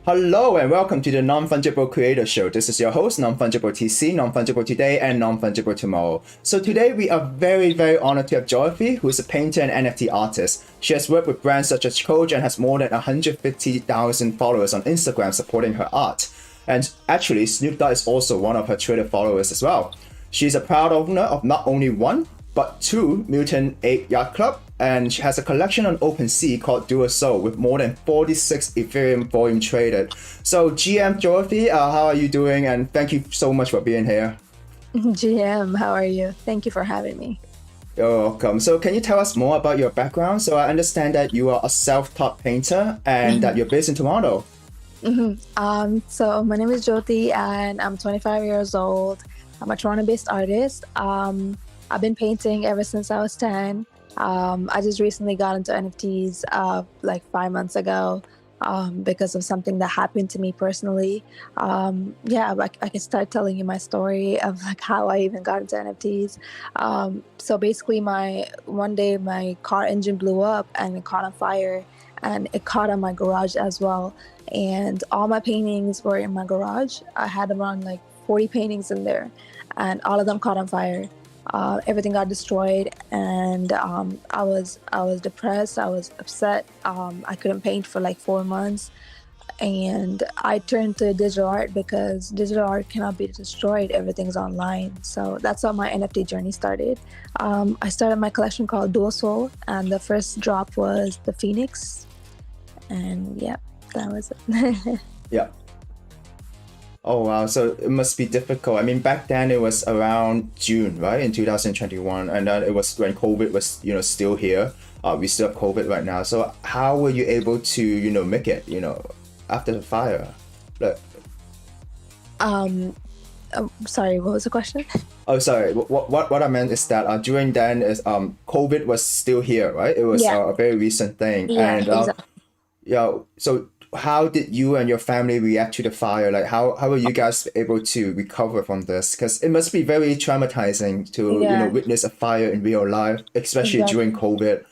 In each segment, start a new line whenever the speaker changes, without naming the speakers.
Hello and welcome to the Non-Fungible Creator Show. This is your host, Non-Fungible TC, Non-Fungible Today and Non-Fungible Tomorrow. So today we are very honored to have Jyothee, who is a painter and NFT artist. She has worked with brands such as Coach and has more than 150,000 followers on Instagram supporting her art. And actually, Snoop Dogg is also one of her Twitter followers as well. She's a proud owner of not only one, but two Mutant Yacht Club, and she has a collection on OpenSea called Dual Soul with more than 46 Ethereum volume traded. So GM Jyothee, how are you doing? And thank you so much for being here.
GM, how are you? Thank you for having me.
You're welcome. So can you tell us more about your background? So I understand that you are a self-taught painter and that you're based in Toronto.
So my name is Jyothee and I'm 25 years old. I'm a Toronto-based artist. I've been painting ever since I was 10. I just recently got into NFTs like 5 months ago because of something that happened to me personally. I can start telling you my story of like how I even got into NFTs. So basically one day my car engine blew up and it caught on fire, and it caught on my garage as well. And all my paintings were in my garage. I had around like 40 paintings in there, and all of them caught on fire. Everything got destroyed, and I was depressed. I was upset. I couldn't paint for like 4 months, and I turned to digital art because digital art cannot be destroyed. Everything's online. So that's how my NFT journey started. I started my collection called Dual Soul, and the first drop was the Phoenix, and yeah, that was it.
Yeah. Oh wow, so it must be difficult. I mean, back then it was around June, right, in 2021, and then it was when COVID was, still here. We still have COVID right now. So how were you able to, make it, after the fire? Like,
Sorry, what was the question?
oh, sorry. What I meant is that during then is COVID was still here, right? It was a very recent thing,
Yeah,
and
exactly.
yeah. So how did you and your family react to the fire? Like how were you guys able to recover from this? Because it must be very traumatizing to
Yeah,
witness a fire in real life, especially during
exactly.
COVID.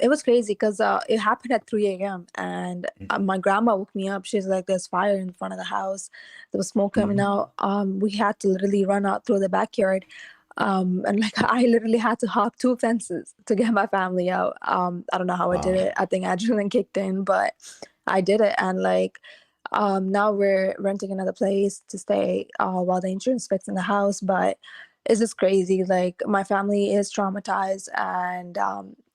It was crazy because it happened at 3 a.m. and my grandma woke me up. She's like, "There's fire in front of the house. There was smoke coming
Mm-hmm.
out." We had to literally run out through the backyard, and like I literally had to hop 2 fences to get my family out. I don't know how I did
Wow.
it. I think adrenaline kicked in, but I did it. And like, now we're renting another place to stay while the insurance fits in the house, but it's just crazy. Like my family is traumatized, and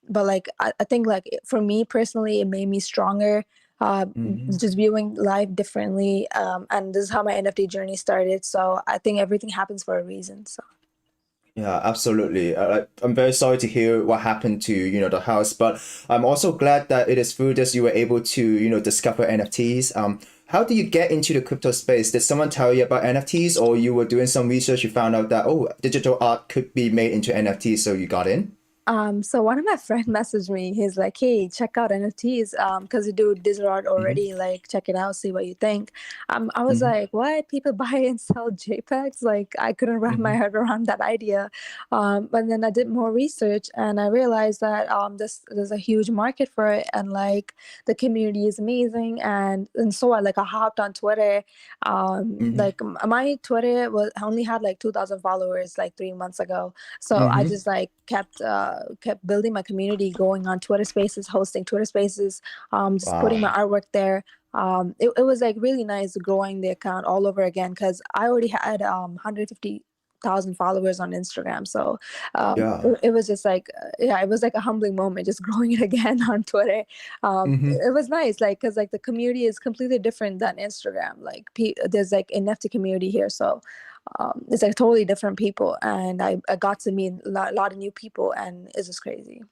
but like I think like for me personally, it made me stronger. Uh,
Mm-hmm.
just viewing life differently, and this is how my NFT journey started. So I think everything happens for a reason. So
Yeah, absolutely. I'm very sorry to hear what happened to, the house, but I'm also glad that it is through this you were able to, discover NFTs. How did you get into the crypto space? Did someone tell you about NFTs, or you were doing some research, you found out that, oh, digital art could be made into NFTs, so you got in?
so one of my friends messaged me. He's like, "Hey, check out NFTs, because you do digital art
Mm-hmm.
already. Like, check it out, see what you think." I was
Mm-hmm.
like, "What? People buy and sell JPEGs?" Like, I couldn't wrap my
Mm-hmm.
head around that idea. But then I did more research, and I realized that there's a huge market for it, and like the community is amazing, and so I hopped on Twitter.
Mm-hmm.
My Twitter was only had like 2,000 followers like 3 months ago. So I
Mm-hmm.
just like kept building my community, going on Twitter Spaces, hosting Twitter Spaces, just putting my
Wow.
artwork there. It was like really nice growing the account all over again because I already had 150,000 followers on Instagram. So
Yeah.
it was just like yeah, it was like a humbling moment just growing it again on Twitter.
Mm-hmm.
It was nice, like because like the community is completely different than Instagram. Like there's like an NFT community here, so it's like totally different people, and I got to meet a lot of new people, and it's just crazy.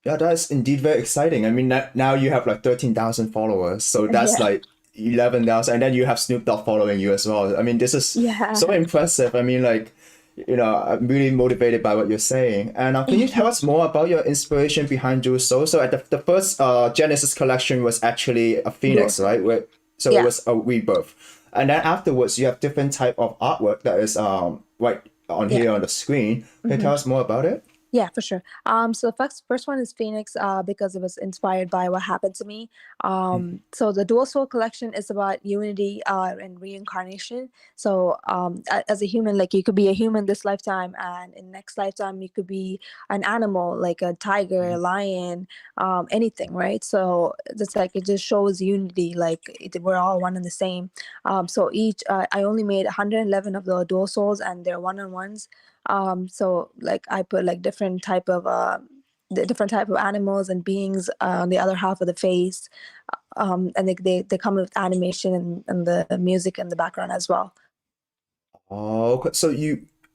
Yeah, that's indeed very exciting. I mean, now you have like 13,000 followers, so that's
Yeah,
like 11,000, and then you have Snoop Dogg following you as well. I mean, this is so
yeah.
impressive. I mean, like, I'm really motivated by what you're saying. And can you tell us more about your inspiration behind Juice Soul? So, at the first Genesis collection was actually a
Dual
phoenix,
soul.
right? So it
Yeah.
was a rebirth, and then afterwards you have different type of artwork that is right on
Yeah.
here on the screen. Can you
hmm
tell us more about it?
Yeah, for sure. So the first one is Phoenix, because it was inspired by what happened to me. So the Dual Soul collection is about unity, and reincarnation. So, as a human, like you could be a human this lifetime, and in next lifetime you could be an animal, like a tiger, a lion, anything, right? So it's like it just shows unity, like we're all one and the same. So I only made 111 of the Dual Souls, and they're one-on-ones. So like I put like the different type of animals and beings on the other half of the face, and they come with animation and the music in the background as well.
Oh, okay.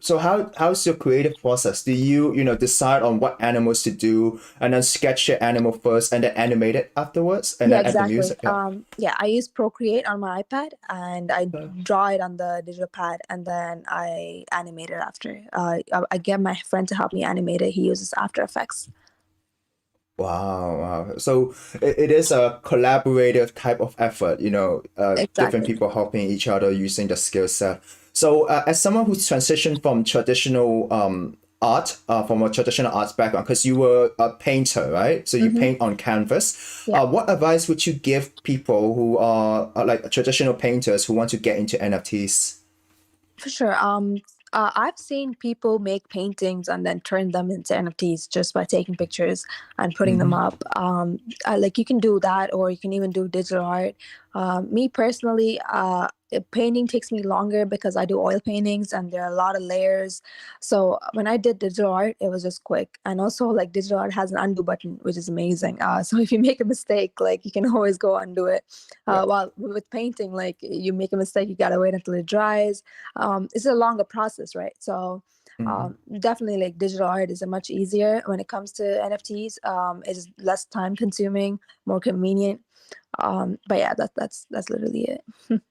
So how's your creative process? Do you decide on what animals to do and then sketch your animal first and then animate it afterwards and
Yeah,
then add the
exactly.
music? Yeah.
Yeah, I use Procreate on my iPad, and I draw it on the digital pad, and then I animate it after. I get my friend to help me animate it. He uses After Effects.
Wow, wow. So it is a collaborative type of effort, different
Exactly.
people helping each other using the skill set. So as someone who's transitioned from traditional art, from a traditional arts background, because you were a painter, right? So you
Mm-hmm.
paint on canvas.
Yeah.
What advice would you give people who are like traditional painters who want to get into NFTs?
For sure. I've seen people make paintings and then turn them into NFTs just by taking pictures and putting them
Mm-hmm.
up. Like you can do that, or you can even do digital art. Me personally, painting takes me longer because I do oil paintings and there are a lot of layers. So when I did digital art, it was just quick. And also, like digital art has an undo button, which is amazing. So if you make a mistake, like you can always go undo it.
Yeah.
While with painting, like you make a mistake, you gotta wait until it dries. It's a longer process, right? So
Mm-hmm.
definitely like digital art is a much easier when it comes to NFTs. It's less time consuming, more convenient. But yeah, that's literally it.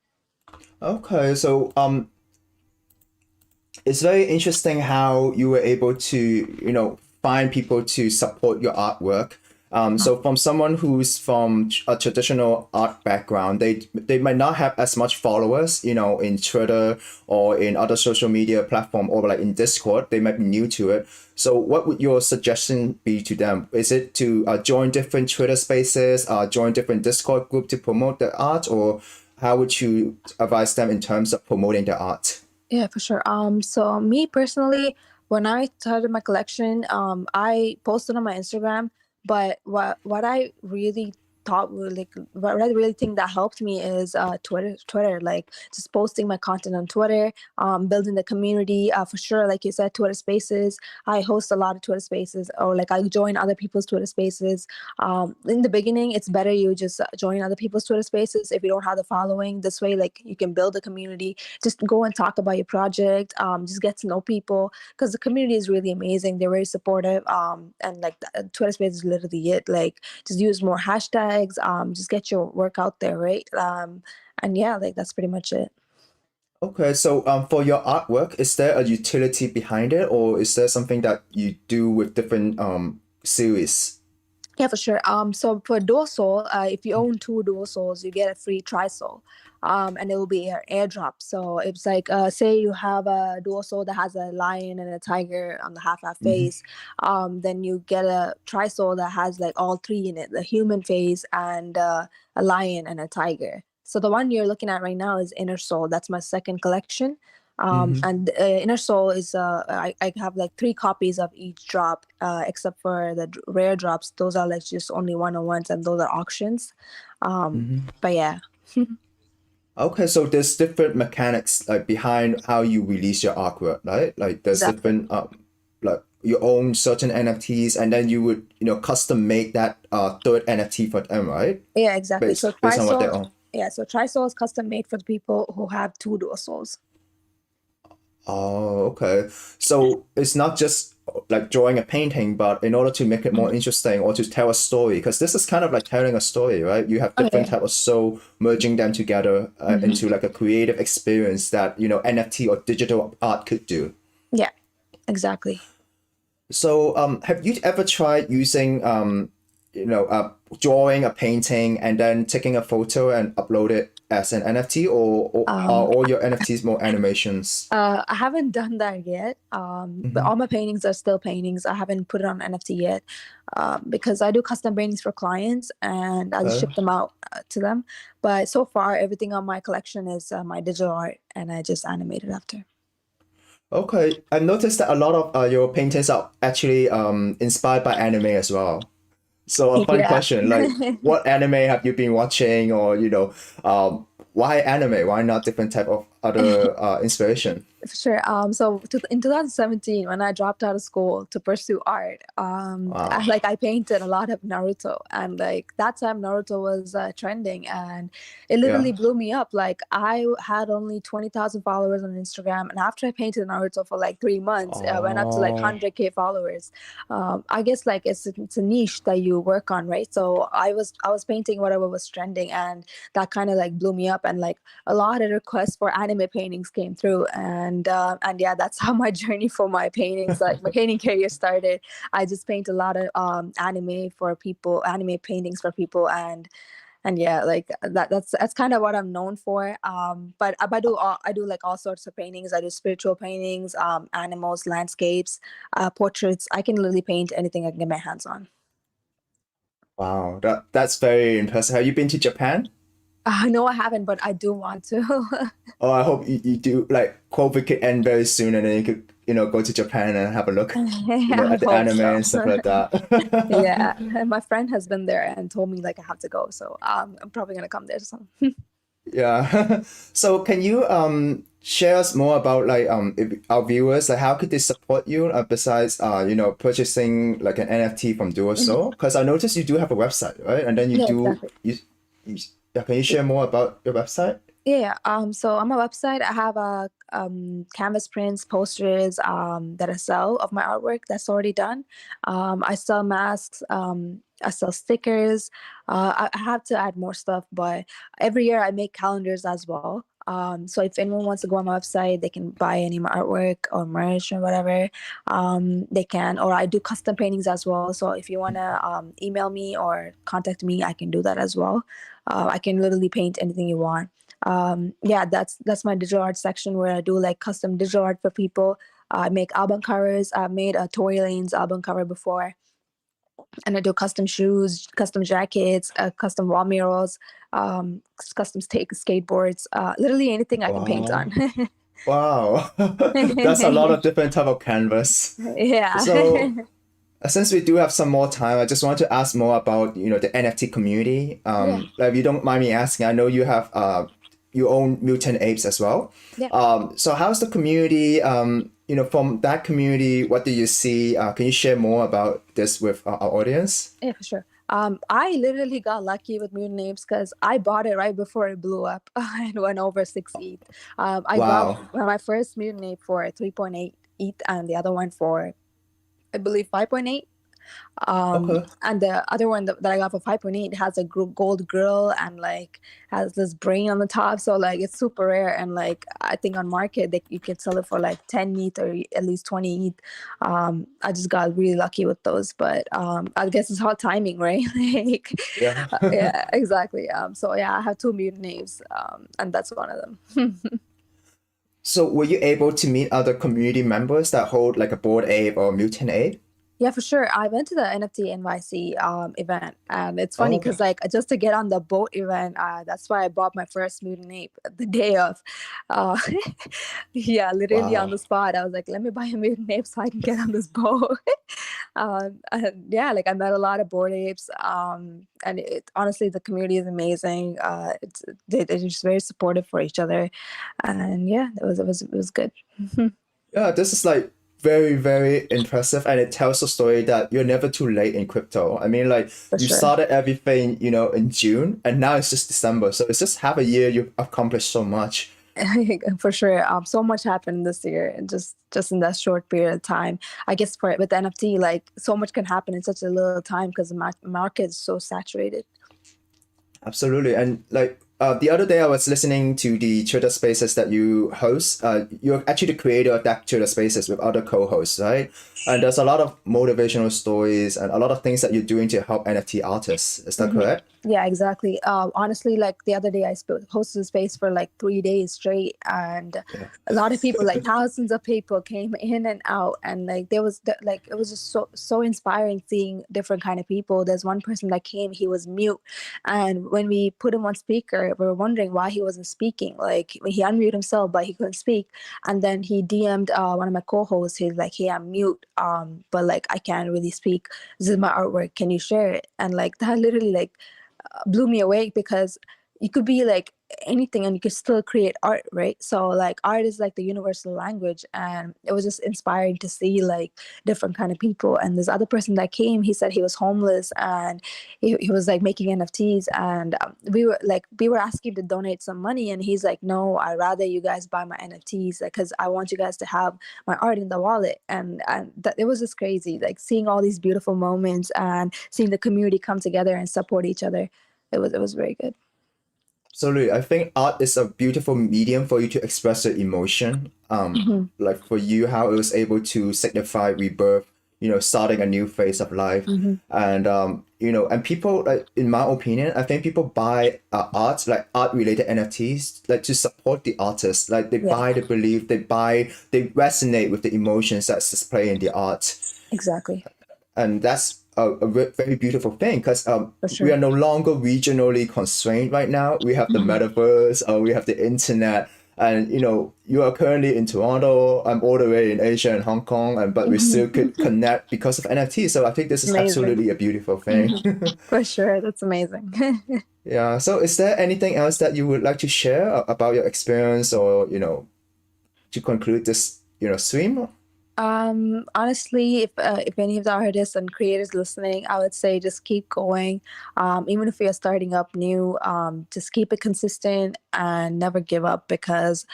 Okay, so it's very interesting how you were able to, find people to support your artwork. So from someone who's from a traditional art background, they might not have as much followers, in Twitter or in other social media platform or like in Discord. They might be new to it. So what would your suggestion be to them? Is it to join different Twitter spaces, join different Discord group to promote their art, or how would you advise them in terms of promoting their art?
Yeah, for sure. So me personally, when I started my collection, I posted on my Instagram, but what I really thought were like what I really think that helped me is Twitter, like just posting my content on Twitter, building the community, for sure. Like you said, Twitter Spaces. I host a lot of Twitter Spaces, or like I join other people's Twitter Spaces. In the beginning, it's better you just join other people's Twitter Spaces if you don't have the following. This way, like you can build a community, just go and talk about your project, just get to know people, because the community is really amazing. They're very supportive, and like Twitter Space is literally it. Like just use more hashtags, just get your work out there, right? And yeah, like that's pretty much it.
Okay, so for your artwork, is there a utility behind it, or is there something that you do with different series?
Yeah, for sure. So for Dual Soul, if you own two Dual Souls, you get a free Tri-Soul. And it will be an airdrop. So it's like, say you have a Dual Soul that has a lion and a tiger on the half
Mm-hmm.
face. Then you get a Tri-Soul that has like all three in it, the human face and a lion and a tiger. So the one you're looking at right now is Inner Soul. That's my second collection.
Mm-hmm.
And Inner Soul is I have like three copies of each drop, except for the rare drops. Those are like just only one-on-ones, and those are auctions.
Mm-hmm.
But yeah.
Okay, so there's different mechanics like behind how you release your artwork, right? Like there's
Exactly.
different like you own certain NFTs and then you would, custom make that third NFT for them, right?
Yeah, exactly. So
Based on what they
Tri-Soul,
own.
yeah, so Tri-Soul is custom made for the people who have two Dual Souls.
Oh, okay. So it's not just like drawing a painting, but in order to make it more interesting or to tell a story, because this is kind of like telling a story, right? You have different
Okay.
type of soul merging them together into like a creative experience that, NFT or digital art could do.
Yeah, exactly.
So, have you ever tried using, drawing a painting and then taking a photo and upload it as an NFT, or are
Um,
all your NFTs more animations?
I haven't done that yet. But all my paintings are still paintings. I haven't put it on NFT yet, because I do custom paintings for clients and I just
Okay.
ship them out to them. But so far, everything on my collection is my digital art, and I just animate it after.
Okay. I noticed that a lot of your paintings are actually inspired by anime as well. So a fun
Yeah.
question, like what anime have you been watching, or why anime? Why not different type of other inspiration?
For sure. In 2017, when I dropped out of school to pursue art,
Wow.
I painted a lot of Naruto, and like that time Naruto was trending, and it literally
Yeah.
blew me up. Like I had only 20,000 followers on Instagram, and after I painted Naruto for like 3 months, I went up to like
Oh.
100K followers. I guess like it's a niche that you work on, right? So I was painting whatever was trending, and that kind of like blew me up, and like a lot of requests for anime paintings came through, and yeah, that's how my journey for my paintings, like my painting career started. I just paint a lot of anime paintings for people, and yeah, like that's kind of what I'm known for. But I do like all sorts of paintings. I do spiritual paintings, animals, landscapes, portraits. I can literally paint anything I can get my hands on.
Wow. That's very impressive. Have you been to Japan?
No, I haven't, but I do want to.
Oh, I hope you do. Like COVID could end very soon, and then you could, go to Japan and have a look,
I
at the
hope
anime
so.
and stuff like that.
Yeah, and my friend has been there and told me like I have to go, so I'm probably gonna come there. So
Yeah. So can you share us more about like if our viewers, like how could they support you besides purchasing like an NFT from
Mhm.
Duoso? Because I noticed you do have a website, right? And then you
Yeah,
do
exactly.
you yeah, can you share more about your website?
Yeah. So on my website, I have a canvas prints, posters that I sell of my artwork that's already done. I sell masks. I sell stickers. I have to add more stuff, but every year I make calendars as well. So if anyone wants to go on my website, they can buy any of my artwork or merch or whatever. They can, or I do custom paintings as well. So if you wanna email me or contact me, I can do that as well. I can literally paint anything you want. Yeah, that's my digital art section where I do like custom digital art for people. I make album covers. I made a Tory Lane's album cover before, and I do custom shoes, custom jackets, custom wall murals, custom skateboards, literally anything I can paint on.
Wow. Wow. That's a lot of different type of canvas.
Yeah.
So since we do have some more time, I just want to ask more about, the NFT community.
Yeah.
Like if you don't mind me asking, I know you have you own Mutant apes as well.
Yeah.
So how's the community? From that community, what do you see? Can you share more about this with our audience?
Yeah, for sure. I literally got lucky with Mutant Apes because I bought it right before it blew up and went over 6 ETH. I bought
Wow.
my first Mutant Ape for 3.8 ETH and the other one for, I believe, 5.8.
Okay.
And the other one that I got for 5.8 has a gold grill and like has this brain on the top. So like it's super rare. And like I think on market you can sell it for like 10 ETH or at least 20 ETH. I just got really lucky with those. But I guess it's hot timing, right? Like
Yeah.
yeah, exactly. So yeah, I have two mutant names, and that's one of them.
So were you able to meet other community members that hold like a board ape or mutant ape?
Yeah, for sure. I went to the NFT NYC event, and it's
Oh,
funny
okay.
because like just to get on the boat event, that's why I bought my first mutant ape the day of. Uh, yeah, literally on
Wow.
the spot, I was like, "Let me buy a mutant ape so I can get on this boat." And yeah, like I met a lot of board apes, and honestly, the community is amazing. They're just very supportive for each other, and yeah, it was good.
Yeah, this is like very, very impressive, and it tells a story that you're never too late in crypto. I mean, like
For
you
sure.
started everything, in June, and now it's just December. So it's just half a year you've accomplished so much.
For sure. So much happened this year and just in that short period of time. I guess for with NFT, like so much can happen in such a little time because the market is so saturated.
Absolutely. And like The other day I was listening to the Twitter Spaces that you host. You're actually the creator of that Twitter Spaces with other co-hosts, right? And there's a lot of motivational stories and a lot of things that you're doing to help NFT artists. Is that correct?
Yeah, exactly. Honestly, like the other day, I hosted a space for like 3 days straight, and
Yeah.
a lot of people, like thousands of people, came in and out, and like there was like it was just so inspiring seeing different kind of people. There's one person that came; he was mute, and when we put him on speaker, we were wondering why he wasn't speaking. Like he unmuted himself, but he couldn't speak, and then he DM'd one of my co-hosts. He's like, "Hey, I'm mute, but like I can't really speak. This is my artwork. Can you share it?" And like that literally like blew me away, because you could be like anything and you could still create art, right? So like art is like the universal language, and it was just inspiring to see like different kind of people. And this other person that came, he said he was homeless, and he was like making NFTs, and we were asking him to donate some money, and he's like, no, I'd rather you guys buy my NFTs because I want you guys to have my art in the wallet. And that, it was just crazy, like seeing all these beautiful moments and seeing the community come together and support each other. It was very good.
Absolutely. I think art is a beautiful medium for you to express your emotion. Like for you, how it was able to signify rebirth, starting a new phase of life. And, and people, like, in my opinion, I think people buy art, like art related NFTs, like to support the artist. Like they
Yeah,
buy the belief, they resonate with the emotions that's displayed in the art.
exactly.
And that's a very beautiful thing because
For
we are
sure.
no longer regionally constrained right now. We have the metaverse, we have the internet, and you are currently in Toronto. I'm all the way in Asia and Hong Kong, and but we still could connect because of NFT. So I think this is
Amazing.
absolutely a beautiful thing.
For sure. That's amazing.
Yeah. So is there anything else that you would like to share about your experience, or to conclude this stream?
Honestly, if any of the artists and creators listening, I would say just keep going. Even if you're starting up new, just keep it consistent and never give up, because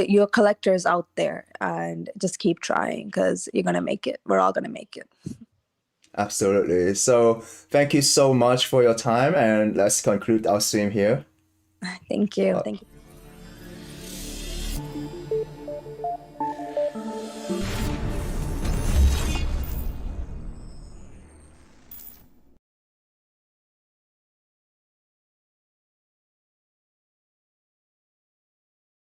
your collectors out there, and just keep trying because you're gonna make it. We're all gonna make it.
Absolutely. So thank you so much for your time, and let's conclude our stream here.
Thank you.
Uh,
Thank you.